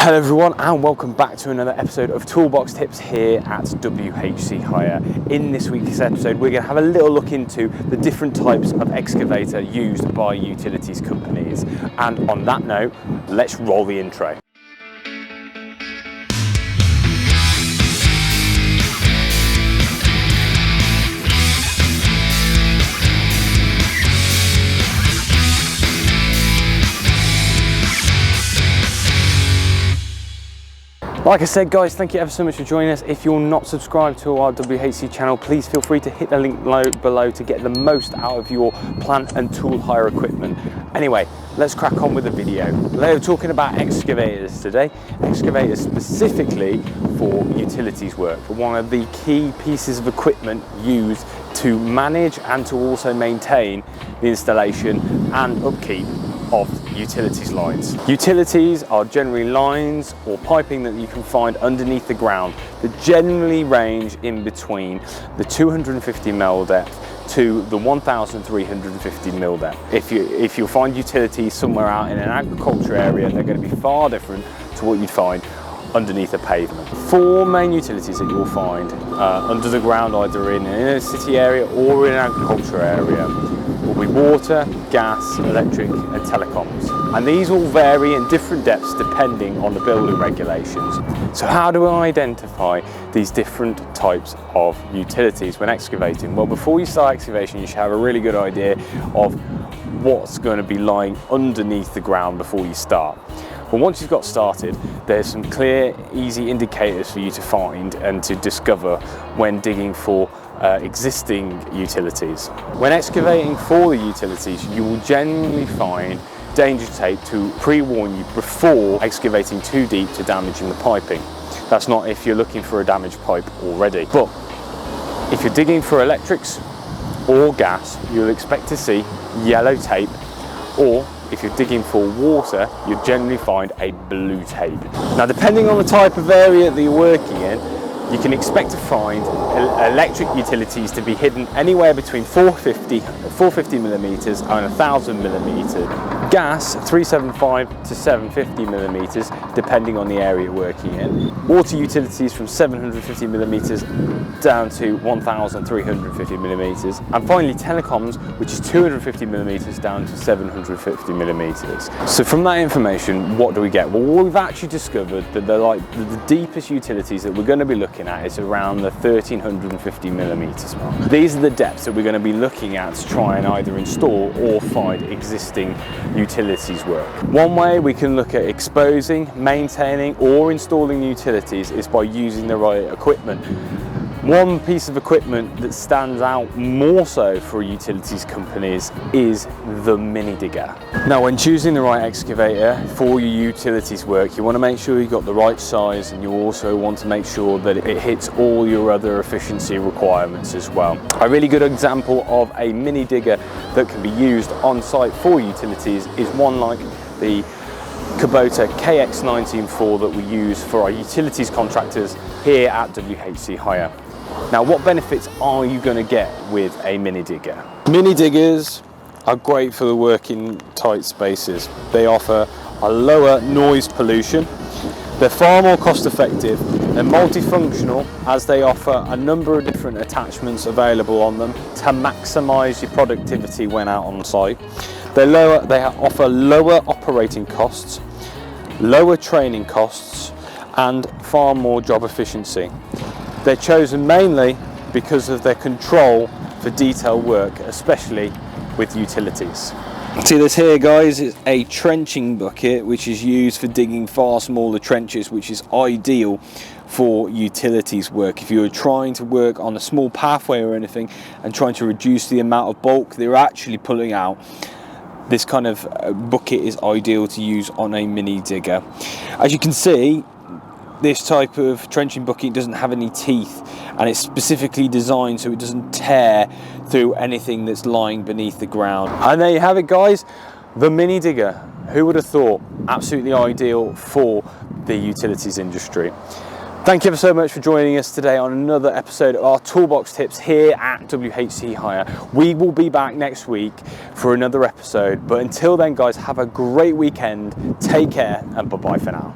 Hello everyone and welcome back to another episode of Toolbox Tips here at WHC Hire. In this week's episode we're going to have a little look into the different types of excavator used by utilities companies. And on that note, let's roll the intro. Like I said guys, thank you ever so much for joining us. If you're not subscribed to our WHC channel, please feel free to hit the link below to get the most out of your plant and tool hire equipment. Anyway, let's crack on with the video. We're talking about excavators today. Excavators specifically for utilities work, for one of the key pieces of equipment used to manage and to also maintain the installation and upkeep of utilities lines. Utilities are generally lines or piping that you can find underneath the ground that generally range in between the 250 mil depth to the 1,350 mil depth. If you find utilities somewhere out in an agriculture area, they're going to be far different to what you'd find underneath a pavement. Four main utilities that you'll find under the ground, either in an inner city area or in an agriculture area, will be water, gas, electric and telecoms. And these all vary in different depths depending on the building regulations. So how do I identify these different types of utilities when excavating? Well, before you start excavation, you should have a really good idea of what's going to be lying underneath the ground before you start. But once you've got started, there's some clear, easy indicators for you to find and to discover when digging for existing utilities. When excavating for the utilities, you will generally find danger tape to pre-warn you before excavating too deep to damaging the piping. That's not if you're looking for a damaged pipe already. But if you're digging for electrics or gas, you'll expect to see yellow tape, or if you're digging for water, you'll generally find a blue tape. Now, depending on the type of area that you're working in, you can expect to find electric utilities to be hidden anywhere between 450 millimeters and 1,000 millimeters. Gas 375 to 750 millimeters, depending on the area you're working in. Water utilities from 750 millimeters down to 1,350 millimeters. And finally telecoms, which is 250 millimeters down to 750 millimeters. So from that information, what do we get? Well, we've actually discovered that the deepest utilities that we're going to be looking at is around the 1,350 millimeters mark. These are the depths that we're going to be looking at to try and either install or find existing utilities work. One way we can look at exposing, maintaining or installing utilities is by using the right equipment. One piece of equipment that stands out more so for utilities companies is the mini digger. Now, when choosing the right excavator for your utilities work, you want to make sure you've got the right size, and you also want to make sure that it hits all your other efficiency requirements as well. A really good example of a mini digger that can be used on site for utilities is one like the Kubota KX194 that we use for our utilities contractors here at WHC Hire. Now, what benefits are you going to get with a mini digger? Mini diggers are great for the working tight spaces. They offer a lower noise pollution. They're far more cost effective. They're multifunctional, as they offer a number of different attachments available on them to maximise your productivity when out on site. They offer lower operating costs, lower training costs and far more job efficiency. They're chosen mainly because of their control for detail work, especially with utilities. See this here guys, is a trenching bucket which is used for digging far smaller trenches, which is ideal for utilities work. If you're trying to work on a small pathway or anything and trying to reduce the amount of bulk they're actually pulling out, this kind of bucket is ideal to use on a mini digger. As you can see, this type of trenching bucket doesn't have any teeth, and it's specifically designed so it doesn't tear through anything that's lying beneath the ground. And there you have it guys, the mini digger. Who would have thought? Absolutely ideal for the utilities industry. Thank you ever so much for joining us today on another episode of our Toolbox Tips here at WHC Hire. We will be back next week for another episode, but until then guys, have a great weekend, take care and bye bye for now.